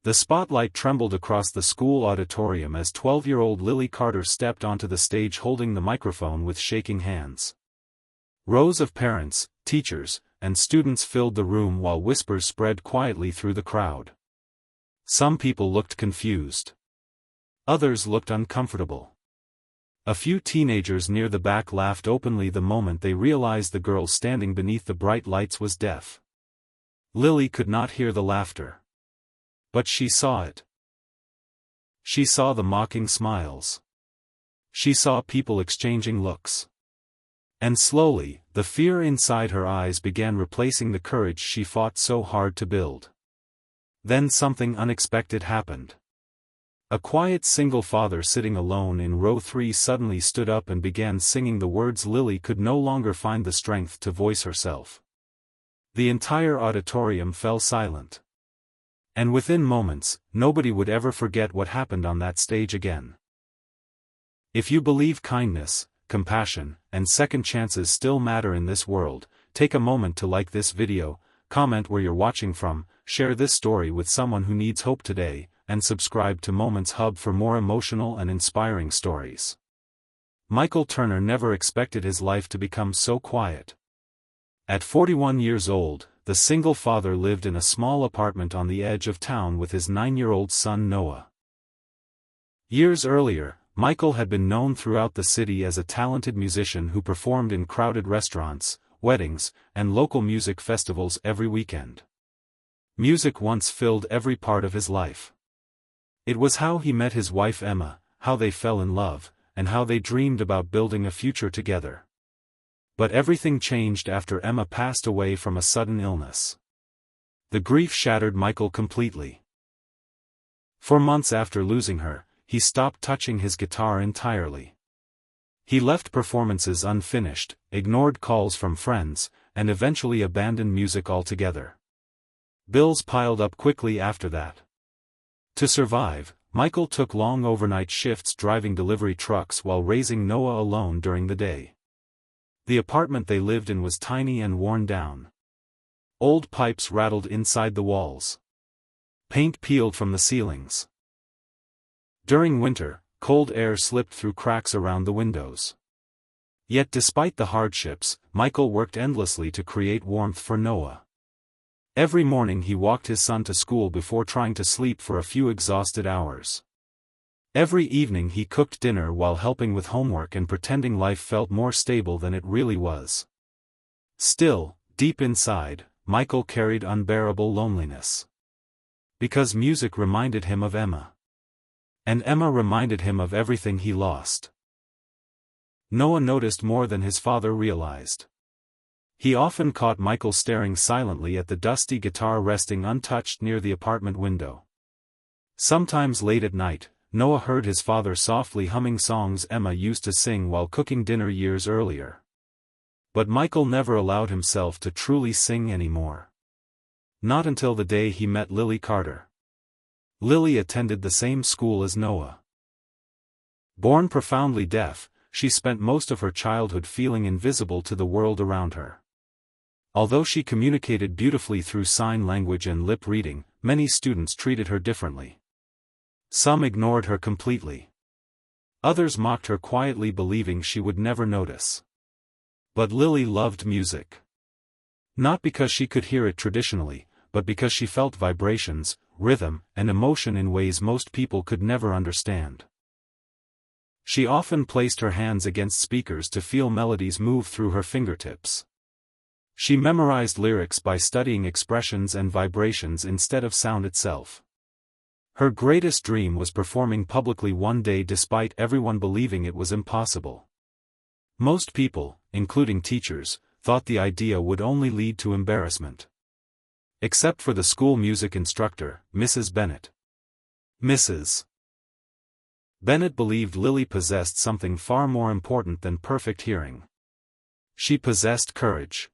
The spotlight trembled across the school auditorium as 12-year-old Lily Carter stepped onto the stage holding the microphone with shaking hands. Rows of parents, teachers, and students filled the room while whispers spread quietly through the crowd. Some people looked confused. Others looked uncomfortable. A few teenagers near the back laughed openly the moment they realized the girl standing beneath the bright lights was deaf. Lily could not hear the laughter. But she saw it. She saw the mocking smiles. She saw people exchanging looks. And slowly, the fear inside her eyes began replacing the courage she fought so hard to build. Then something unexpected happened. A quiet single father sitting alone in row 3 suddenly stood up and began singing the words Lily could no longer find the strength to voice herself. The entire auditorium fell silent. And within moments, nobody would ever forget what happened on that stage again. If you believe kindness, compassion, and second chances still matter in this world, take a moment to like this video, comment where you're watching from, share this story with someone who needs hope today, and subscribe to Moments Hub for more emotional and inspiring stories. Michael Turner never expected his life to become so quiet. At 41 years old, the single father lived in a small apartment on the edge of town with his 9-year-old son Noah. Years earlier, Michael had been known throughout the city as a talented musician who performed in crowded restaurants, weddings, and local music festivals every weekend. Music once filled every part of his life. It was how he met his wife Emma, how they fell in love, and how they dreamed about building a future together. But everything changed after Emma passed away from a sudden illness. The grief shattered Michael completely. For months after losing her, he stopped touching his guitar entirely. He left performances unfinished, ignored calls from friends, and eventually abandoned music altogether. Bills piled up quickly after that. To survive, Michael took long overnight shifts driving delivery trucks while raising Noah alone during the day. The apartment they lived in was tiny and worn down. Old pipes rattled inside the walls. Paint peeled from the ceilings. During winter, cold air slipped through cracks around the windows. Yet despite the hardships, Michael worked endlessly to create warmth for Noah. Every morning he walked his son to school before trying to sleep for a few exhausted hours. Every evening he cooked dinner while helping with homework and pretending life felt more stable than it really was. Still, deep inside, Michael carried unbearable loneliness. Because music reminded him of Emma. And Emma reminded him of everything he lost. Noah noticed more than his father realized. He often caught Michael staring silently at the dusty guitar resting untouched near the apartment window. Sometimes late at night, Noah heard his father softly humming songs Emma used to sing while cooking dinner years earlier. But Michael never allowed himself to truly sing anymore. Not until the day he met Lily Carter. Lily attended the same school as Noah. Born profoundly deaf, she spent most of her childhood feeling invisible to the world around her. Although she communicated beautifully through sign language and lip reading, many students treated her differently. Some ignored her completely. Others mocked her quietly, believing she would never notice. But Lily loved music. Not because she could hear it traditionally, but because she felt vibrations, rhythm, and emotion in ways most people could never understand. She often placed her hands against speakers to feel melodies move through her fingertips. She memorized lyrics by studying expressions and vibrations instead of sound itself. Her greatest dream was performing publicly one day despite everyone believing it was impossible. Most people, including teachers, thought the idea would only lead to embarrassment. Except for the school music instructor, Mrs. Bennett. Mrs. Bennett believed Lily possessed something far more important than perfect hearing. She possessed courage.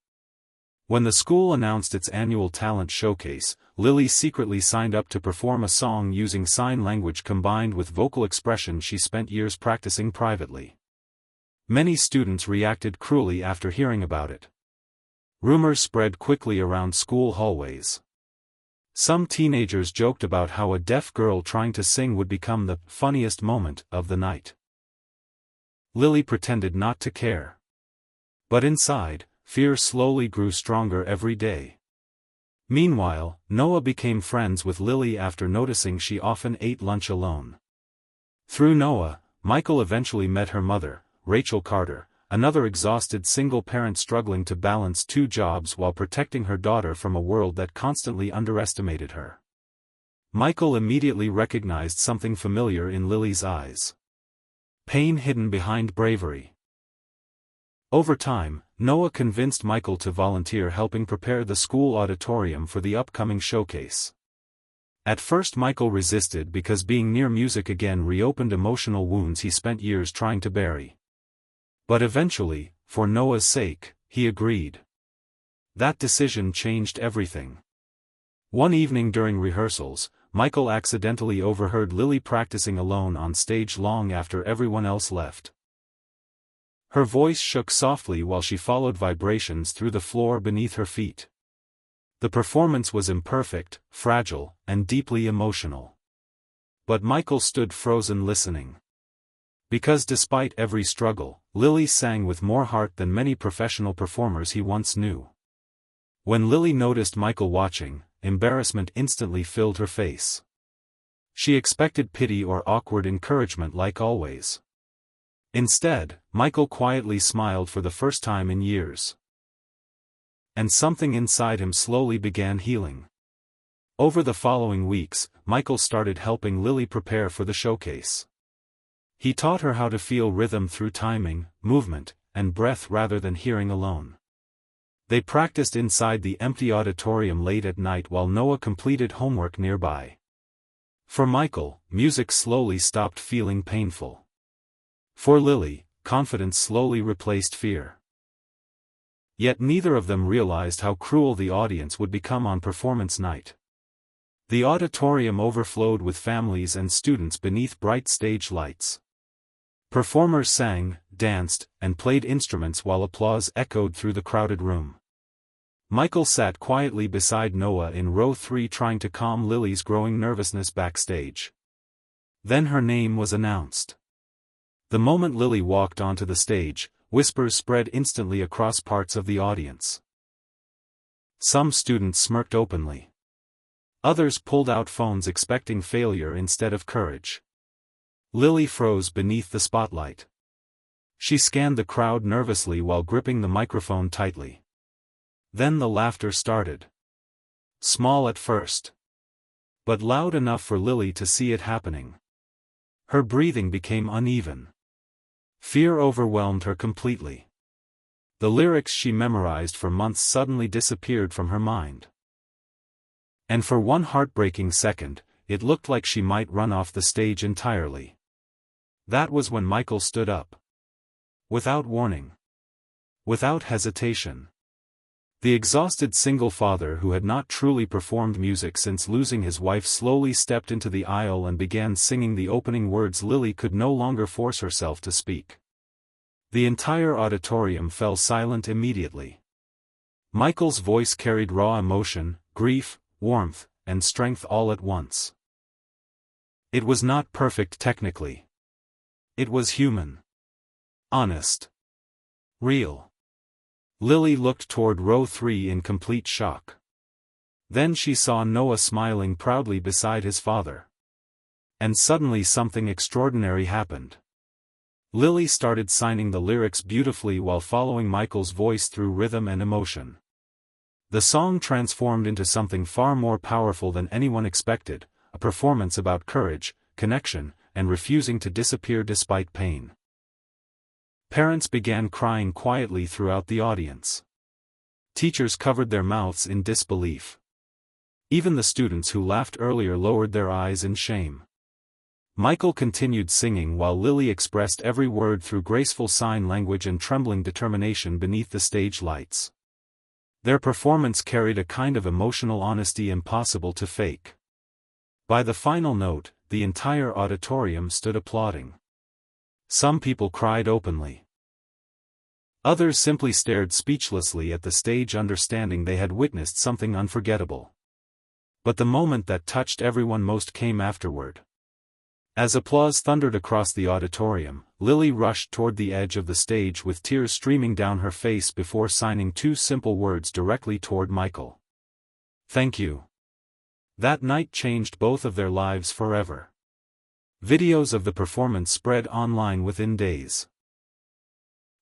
When the school announced its annual talent showcase, Lily secretly signed up to perform a song using sign language combined with vocal expression she spent years practicing privately. Many students reacted cruelly after hearing about it. Rumors spread quickly around school hallways. Some teenagers joked about how a deaf girl trying to sing would become the funniest moment of the night. Lily pretended not to care. But inside, fear slowly grew stronger every day. Meanwhile, Noah became friends with Lily after noticing she often ate lunch alone. Through Noah, Michael eventually met her mother, Rachel Carter, another exhausted single parent struggling to balance two jobs while protecting her daughter from a world that constantly underestimated her. Michael immediately recognized something familiar in Lily's eyes. Pain hidden behind bravery. Over time, Noah convinced Michael to volunteer helping prepare the school auditorium for the upcoming showcase. At first Michael resisted because being near music again reopened emotional wounds he spent years trying to bury. But eventually, for Noah's sake, he agreed. That decision changed everything. One evening during rehearsals, Michael accidentally overheard Lily practicing alone on stage long after everyone else left. Her voice shook softly while she followed vibrations through the floor beneath her feet. The performance was imperfect, fragile, and deeply emotional. But Michael stood frozen listening. Because despite every struggle, Lily sang with more heart than many professional performers he once knew. When Lily noticed Michael watching, embarrassment instantly filled her face. She expected pity or awkward encouragement like always. Instead, Michael quietly smiled for the first time in years. And something inside him slowly began healing. Over the following weeks, Michael started helping Lily prepare for the showcase. He taught her how to feel rhythm through timing, movement, and breath rather than hearing alone. They practiced inside the empty auditorium late at night while Noah completed homework nearby. For Michael, music slowly stopped feeling painful. For Lily, confidence slowly replaced fear. Yet neither of them realized how cruel the audience would become on performance night. The auditorium overflowed with families and students beneath bright stage lights. Performers sang, danced, and played instruments while applause echoed through the crowded room. Michael sat quietly beside Noah in row 3 trying to calm Lily's growing nervousness backstage. Then her name was announced. The moment Lily walked onto the stage, whispers spread instantly across parts of the audience. Some students smirked openly. Others pulled out phones expecting failure instead of courage. Lily froze beneath the spotlight. She scanned the crowd nervously while gripping the microphone tightly. Then the laughter started. Small at first, but loud enough for Lily to see it happening. Her breathing became uneven. Fear overwhelmed her completely. The lyrics she memorized for months suddenly disappeared from her mind. And for one heartbreaking second, it looked like she might run off the stage entirely. That was when Michael stood up. Without warning. Without hesitation. The exhausted single father who had not truly performed music since losing his wife slowly stepped into the aisle and began singing the opening words Lily could no longer force herself to speak. The entire auditorium fell silent immediately. Michael's voice carried raw emotion, grief, warmth, and strength all at once. It was not perfect technically. It was human. Honest. Real. Lily looked toward row 3 in complete shock. Then she saw Noah smiling proudly beside his father. And suddenly something extraordinary happened. Lily started signing the lyrics beautifully while following Michael's voice through rhythm and emotion. The song transformed into something far more powerful than anyone expected, a performance about courage, connection, and refusing to disappear despite pain. Parents began crying quietly throughout the audience. Teachers covered their mouths in disbelief. Even the students who laughed earlier lowered their eyes in shame. Michael continued singing while Lily expressed every word through graceful sign language and trembling determination beneath the stage lights. Their performance carried a kind of emotional honesty impossible to fake. By the final note, the entire auditorium stood applauding. Some people cried openly. Others simply stared speechlessly at the stage, understanding they had witnessed something unforgettable. But the moment that touched everyone most came afterward. As applause thundered across the auditorium, Lily rushed toward the edge of the stage with tears streaming down her face before signing two simple words directly toward Michael. "Thank you." That night changed both of their lives forever. Videos of the performance spread online within days.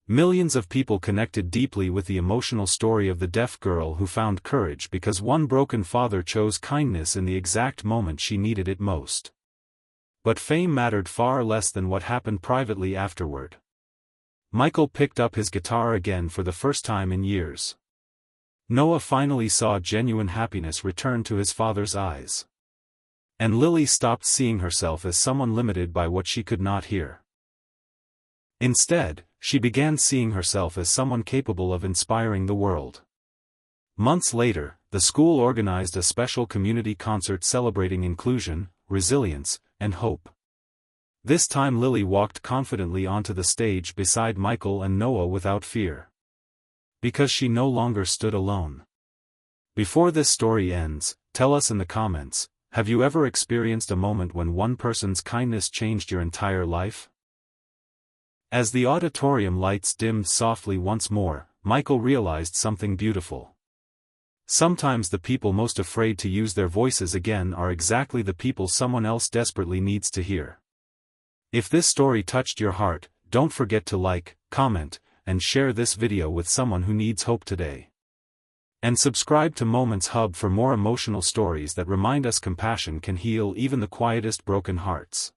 Millions of people connected deeply with the emotional story of the deaf girl who found courage because one broken father chose kindness in the exact moment she needed it most. But fame mattered far less than what happened privately afterward. Michael picked up his guitar again for the first time in years. Noah finally saw genuine happiness return to his father's eyes. And Lily stopped seeing herself as someone limited by what she could not hear. Instead, she began seeing herself as someone capable of inspiring the world. Months later, the school organized a special community concert celebrating inclusion, resilience, and hope. This time Lily walked confidently onto the stage beside Michael and Noah without fear. Because she no longer stood alone. Before this story ends, tell us in the comments, have you ever experienced a moment when one person's kindness changed your entire life? As the auditorium lights dimmed softly once more, Michael realized something beautiful. Sometimes the people most afraid to use their voices again are exactly the people someone else desperately needs to hear. If this story touched your heart, don't forget to like, comment, and share this video with someone who needs hope today. And subscribe to Moments Hub for more emotional stories that remind us compassion can heal even the quietest broken hearts.